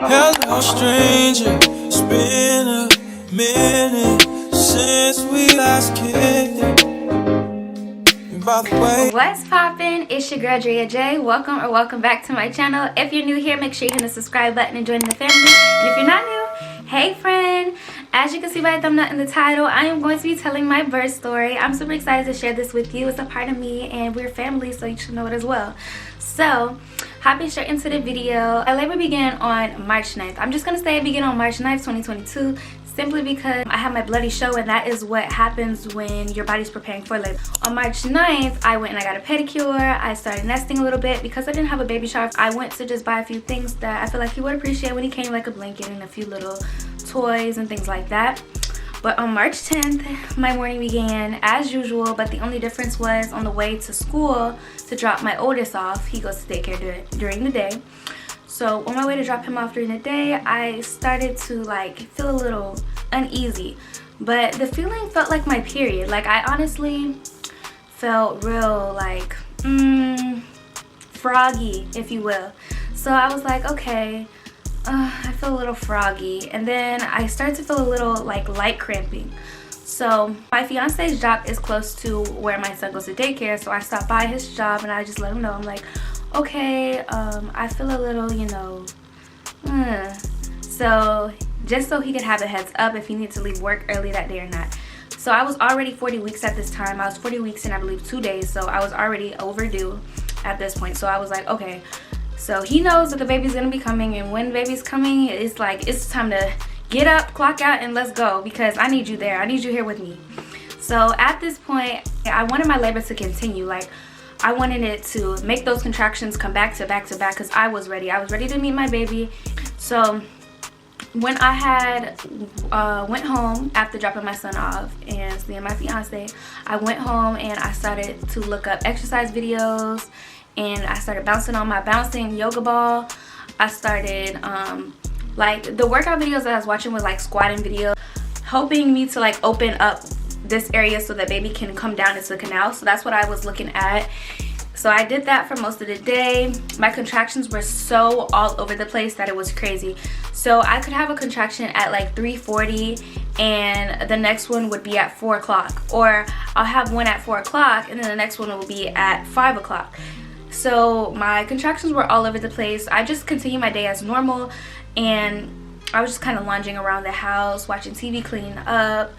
Hello, stranger. It's been a minute since we last kicked it. And by the way, what's poppin'? It's your girl Drea J. Welcome back to my channel. If you're new here, make sure you hit the subscribe button and join the family. And if you're not new, hey friend. As you can see by the thumbnail in the title, I am going to be telling my birth story. I'm super excited to share this with you. It's a part of me and we're family, so you should know it as well. So, hopping straight into the video. My labor began on March 9th. I'm just going to say it began on March 9th, 2022. Simply because I had my bloody show, and that is what happens when your body's preparing for labor. On March 9th, I went and I got a pedicure. I started nesting a little bit. Because I didn't have a baby shower, I went to just buy a few things that I feel like he would appreciate when he came, like a blanket and a few little toys and things like that. But on March 10th, my morning began as usual, but the only difference was on the way to school to drop my oldest off. He goes to daycare during the day. So on my way to drop him off during the day, I started to like feel a little uneasy. But the feeling felt like my period. Like I honestly felt real like froggy, if you will. So I was like, okay, I feel a little froggy. And then I started to feel a little like light cramping. So my fiance's job is close to where my son goes to daycare. So I stopped by his job and I just let him know. I'm like, okay, I feel a little, you know, so just so he could have a heads up if he needed to leave work early that day or not. So I was already 40 weeks at this time. I was 40 weeks in, I believe, 2 days. So I was already overdue at this point. So I was like, okay, so he knows that the baby's gonna be coming, and when the baby's coming, it's like, it's time to get up, clock out, and let's go, because I need you there. I need you here with me. So at this point, I wanted my labor to continue. Like, I wanted it to make those contractions come back to back to back, because I was ready. I was ready to meet my baby. So when I had went home after dropping my son off and seeing my fiance, I went home and I started to look up exercise videos, and I started bouncing on my bouncing yoga ball. I started like the workout videos that I was watching was like squatting videos, helping me to like open up this area so that baby can come down into the canal. So that's what I was looking at. So I did that for most of the day. My contractions were so all over the place that it was crazy. So I could have a contraction at like 3:40 and the next one would be at 4 o'clock, or I'll have one at 4 o'clock and then the next one will be at 5 o'clock. So my contractions were all over the place. I just continued my day as normal, and I was just kind of lounging around the house, watching TV, cleaning up,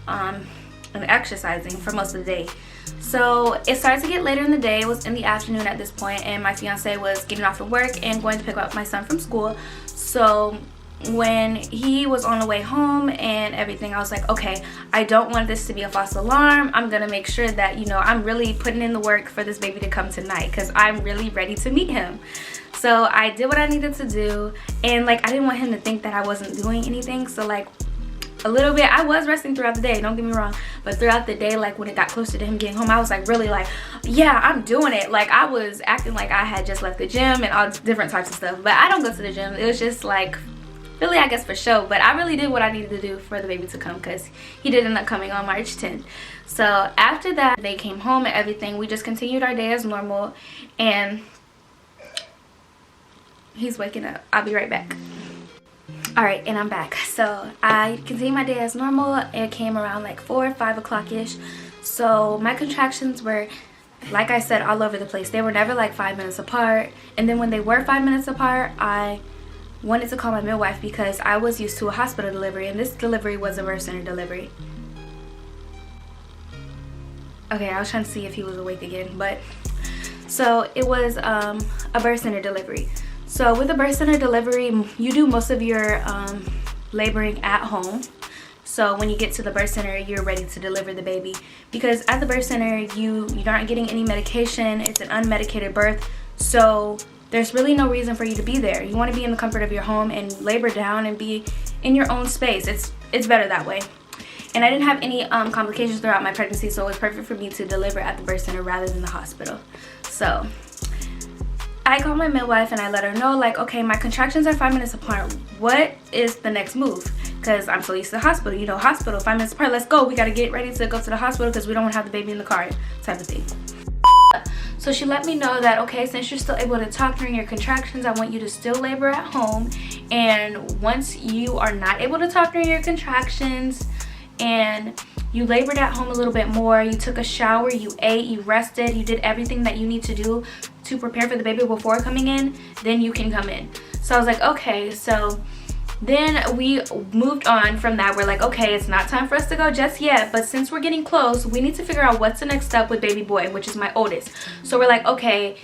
and exercising for most of the day. So it started to get later in the day. It was in the afternoon at this point, and my fiance was getting off of work and going to pick up my son from school. So when he was on the way home and everything, I was like, okay, I don't want this to be a false alarm. I'm gonna make sure that, you know, I'm really putting in the work for this baby to come tonight, because I'm really ready to meet him. So I did what I needed to do, and like I didn't want him to think that I wasn't doing anything. So like a little bit, I was resting throughout the day, don't get me wrong, but throughout the day, like when it got closer to him getting home, I was like really like, yeah, I'm doing it. Like I was acting like I had just left the gym and all different types of stuff, but I don't go to the gym. It was just like really, I guess, for show. But I really did what I needed to do for the baby to come, because he did end up coming on March 10th. So after that, they came home and everything. We just continued our day as normal, and he's waking up. I'll be right back. Alright, and I'm back. So I continued my day as normal. It came around like 4 or 5 o'clock ish. So my contractions were, like I said, all over the place. They were never like 5 minutes apart. And then when they were 5 minutes apart, I wanted to call my midwife, because I was used to a hospital delivery, and this delivery was a birth center delivery. Okay, I was trying to see if he was awake again, but so it was a birth center delivery. So with a birth center delivery, you do most of your laboring at home. So when you get to the birth center, you're ready to deliver the baby, because at the birth center you aren't getting any medication. It's an unmedicated birth, so there's really no reason for you to be there. You want to be in the comfort of your home and labor down and be in your own space. It's better that way. And I didn't have any complications throughout my pregnancy, so it was perfect for me to deliver at the birth center rather than the hospital. So I called my midwife and I let her know, like, okay, my contractions are 5 minutes apart. What is the next move? Because I'm so used to the hospital. You know, hospital, 5 minutes apart, let's go. We got to get ready to go to the hospital because we don't want to have the baby in the car type of thing. So she let me know that, okay, since you're still able to talk during your contractions, I want you to still labor at home And once you are not able to talk during your contractions and you labored at home a little bit more, you took a shower, you ate, you rested, you did everything that you need to do to prepare for the baby before coming in, then you can come in. So I was like, okay. So then we moved on from that. We're like, okay, it's not time for us to go just yet, but since we're getting close, we need to figure out what's the next step with baby boy, which is my oldest. So we're like, okay,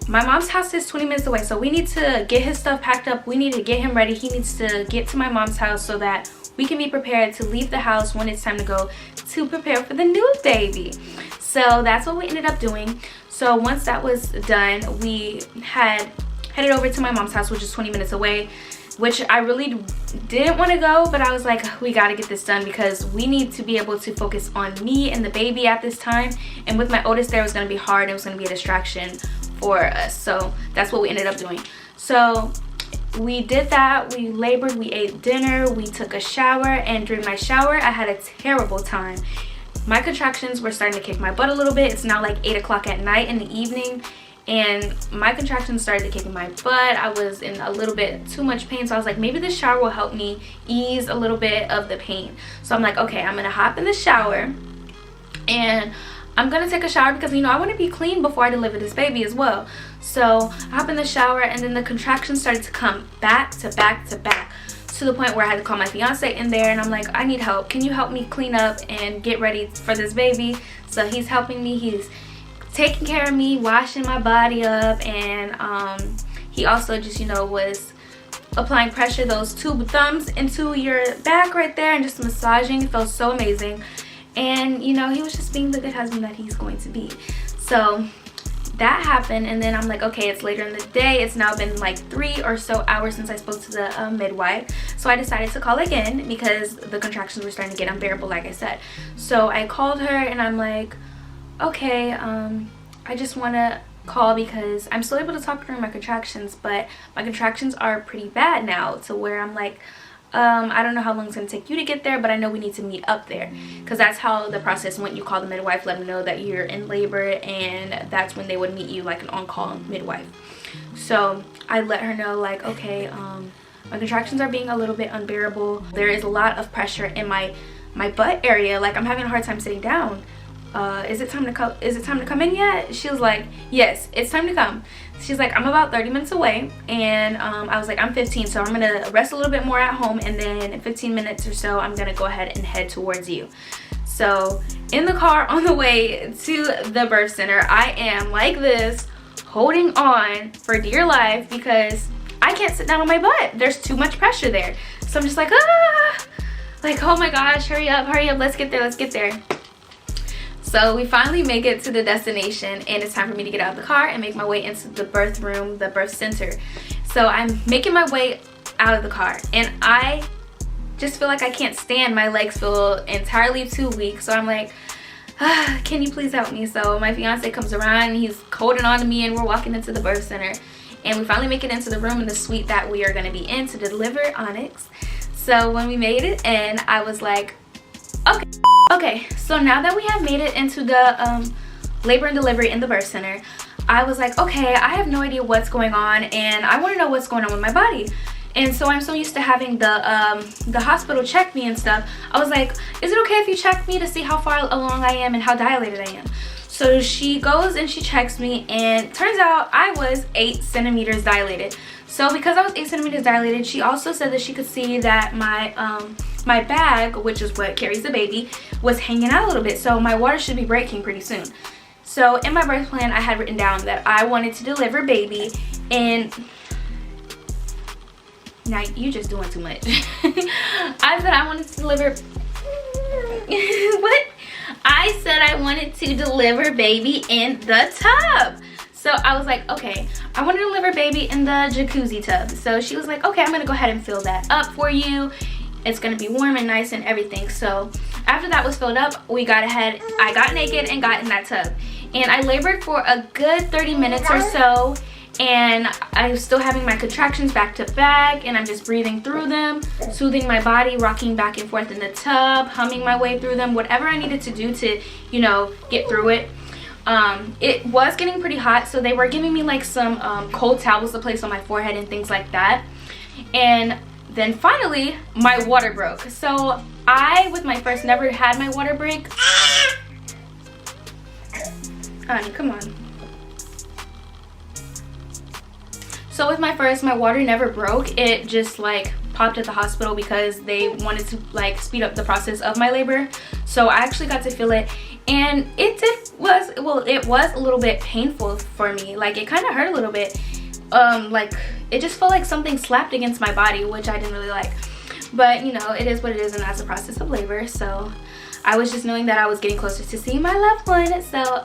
my mom's house is 20 minutes away, so we need to get his stuff packed up. We need to get him ready. He needs to get to my mom's house so that we can be prepared to leave the house when it's time to go to prepare for the new baby. So that's what we ended up doing. So once that was done, we had headed over to my mom's house, which is 20 minutes away, which I really didn't want to go, but I was like, we got to get this done because we need to be able to focus on me and the baby at this time. And with my oldest there, it was going to be hard. It was going to be a distraction for us. So that's what we ended up doing. So we did that. We labored, we ate dinner, we took a shower, and during my shower I had a terrible time. My contractions were starting to kick my butt a little bit. It's now like 8 o'clock at night in the evening, and my contractions started to kick my butt. I was in a little bit too much pain, so I was like, maybe this shower will help me ease a little bit of the pain. So I'm like, okay, I'm gonna hop in the shower and I'm gonna take a shower because, you know, I want to be clean before I deliver this baby as well. So I hop in the shower, and then the contractions started to come back to back to back, to the point where I had to call my fiance in there, and I'm like, I need help. Can you help me clean up and get ready for this baby? So he's helping me. He's taking care of me, washing my body up, and he also just, you know, was applying pressure, those two thumbs into your back right there, and just massaging. It felt so amazing. And, you know, he was just being the good husband that he's going to be. So that happened, and then I'm like, okay, it's later in the day. It's now been like 3 or so hours since I spoke to the midwife. So I decided to call again because the contractions were starting to get unbearable, like I said. So I called her, and I'm like, okay, I just want to call because I'm still able to talk during my contractions, but my contractions are pretty bad now, to where I'm like, I don't know how long it's going to take you to get there, but I know we need to meet up there, because that's how the process went. You call the midwife, let them know that you're in labor, and that's when they would meet you, like an on-call midwife. So I let her know, like, okay, my contractions are being a little bit unbearable. There is a lot of pressure in my butt area. Like, I'm having a hard time sitting down. Is it time to come in yet? She was like, yes, it's time to come. She's like, I'm about 30 minutes away, and I was like, I'm 15, so I'm gonna rest a little bit more at home, and then in 15 minutes or so I'm gonna go ahead and head towards you. So in the car on the way to the birth center, I am like this, holding on for dear life because I can't sit down on my butt. There's too much pressure there. So I'm just like, like, oh my gosh, hurry up, let's get there. So we finally make it to the destination, and it's time for me to get out of the car and make my way into the birth room, the birth center. So I'm making my way out of the car, and I just feel like I can't stand. My legs feel entirely too weak. So I'm like, can you please help me? So my fiance comes around, and he's holding on to me, and we're walking into the birth center. And we finally make it into the room in the suite that we are going to be in to deliver Onyx. So when we made it in, I was like, okay, so now that we have made it into the labor and delivery in the birth center, I was like, okay, I have no idea what's going on, and I want to know what's going on with my body. And so I'm so used to having the hospital check me and stuff. I was like, is it okay if you check me to see how far along I am and how dilated I am? So she goes and she checks me, and turns out I was 8 centimeters dilated. So because I was 8 centimeters dilated, she also said that she could see that my bag, which is what carries the baby, was hanging out a little bit. So my water should be breaking pretty soon. So in my birth plan, I had written down that I wanted to deliver baby in... Now you just doing too much. I said I wanted to deliver... What? I said I wanted to deliver baby in the tub. So I was like, okay, I want to deliver baby in the jacuzzi tub. So she was like, okay, I'm gonna go ahead and fill that up for you. It's gonna be warm and nice and everything. So after that was filled up, we got ahead. I got naked and got in that tub, and I labored for a good 30 minutes or so, and I was still having my contractions back to back, and I'm just breathing through them, soothing my body, rocking back and forth in the tub, humming my way through them, whatever I needed to do to, you know, get through it. It was getting pretty hot, so they were giving me like some cold towels to place on my forehead and things like that. And then finally my water broke. So I, with my first, never had my water break. Honey, come on. So with my first, my water never broke. It just like popped at the hospital because they wanted to like speed up the process of my labor. So I actually got to feel it, and it was a little bit painful for me. Like it kind of hurt a little bit. Like it just felt like something slapped against my body, which I didn't really like. But you know, it is what it is, and that's the process of labor. So I was just knowing that I was getting closer to seeing my loved one. So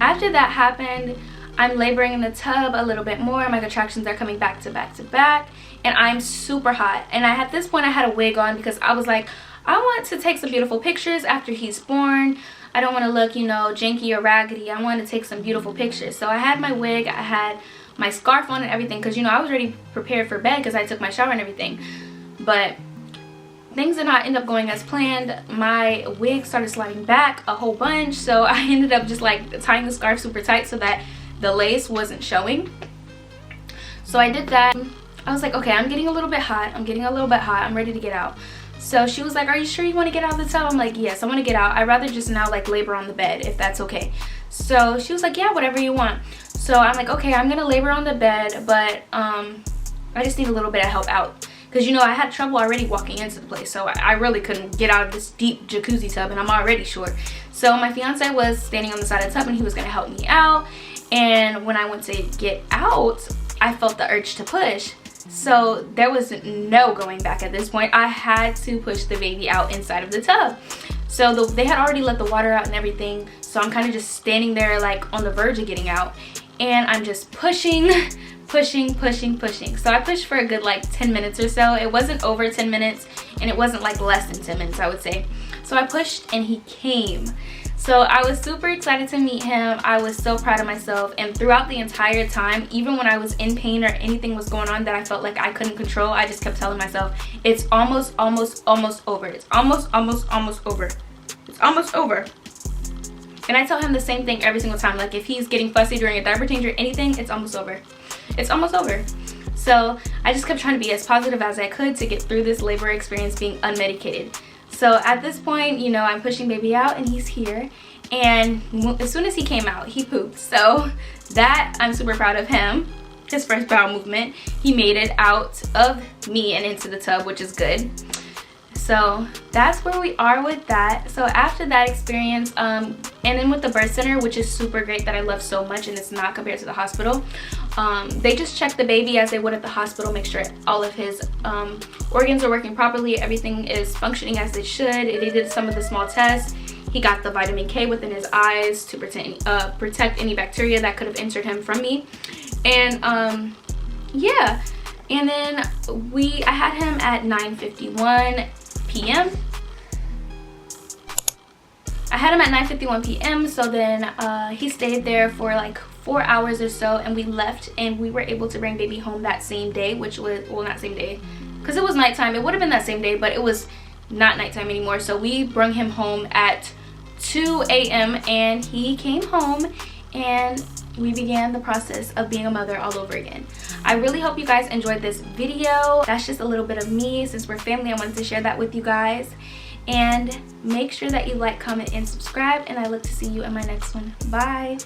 after that happened, I'm laboring in the tub a little bit more. My contractions are coming back to back to back, and I'm super hot. And at this point I had a wig on because I was like, I want to take some beautiful pictures after he's born. I don't want to look, you know, janky or raggedy. I want to take some beautiful pictures. So I had my wig, I had my scarf on and everything, because you know I was already prepared for bed because I took my shower and everything. But things did not end up going as planned. My wig started sliding back a whole bunch, so I ended up just like tying the scarf super tight so that the lace wasn't showing. So I did that. I was like, okay, I'm getting a little bit hot. I'm ready to get out. So she was like, are you sure you want to get out of the tub? I'm like, yes, I want to get out. I'd rather just now like labor on the bed if that's okay. So she was like, yeah, whatever you want. So I'm like, okay, I'm gonna labor on the bed, but I just need a little bit of help out, because you know I had trouble already walking into the place, so I really couldn't get out of this deep jacuzzi tub, and I'm already short. So my fiance was standing on the side of the tub, and he was gonna help me out. And when I went to get out, I felt the urge to push. So there was no going back at this point. I had to push the baby out inside of the tub. So they had already let the water out and everything. So I'm kind of just standing there like on the verge of getting out. And I'm just pushing. So I pushed for a good like 10 minutes or so. It wasn't over 10 minutes, and it wasn't like less than 10 minutes, I would say. So I pushed and he came. So I was super excited to meet him. I was so proud of myself. And throughout the entire time, even when I was in pain or anything was going on that I felt like I couldn't control, I just kept telling myself, it's almost over. It's almost over. It's almost over. And I tell him the same thing every single time. Like if he's getting fussy during a diaper change or anything, it's almost over. It's almost over. So I just kept trying to be as positive as I could to get through this labor experience being unmedicated. So at this point, you know, I'm pushing baby out and he's here. And as soon as he came out, he pooped. So that, I'm super proud of him. His first bowel movement, he made it out of me and into the tub, which is good. So that's where we are with that. So after that experience, and then with the birth center, which is super great, that I love so much, and it's not compared to the hospital, they just check the baby as they would at the hospital, make sure all of his organs are working properly, everything is functioning as they should. They did some of the small tests. He got the vitamin K within his eyes to protect any bacteria that could have entered him from me. And yeah, and then I had him at 9:51 p.m. I had him at 9:51 p.m. So then he stayed there for like 4 hours or so, and we left, and we were able to bring baby home that same day, which was, well, not same day because it was nighttime. It would have been that same day, but it was not nighttime anymore. So we brought him home at 2 a.m. and he came home, and we began the process of being a mother all over again. I really hope you guys enjoyed this video. That's just a little bit of me. Since we're family, I wanted to share that with you guys. And make sure that you like, comment, and subscribe, and I look to see you in my next one. Bye.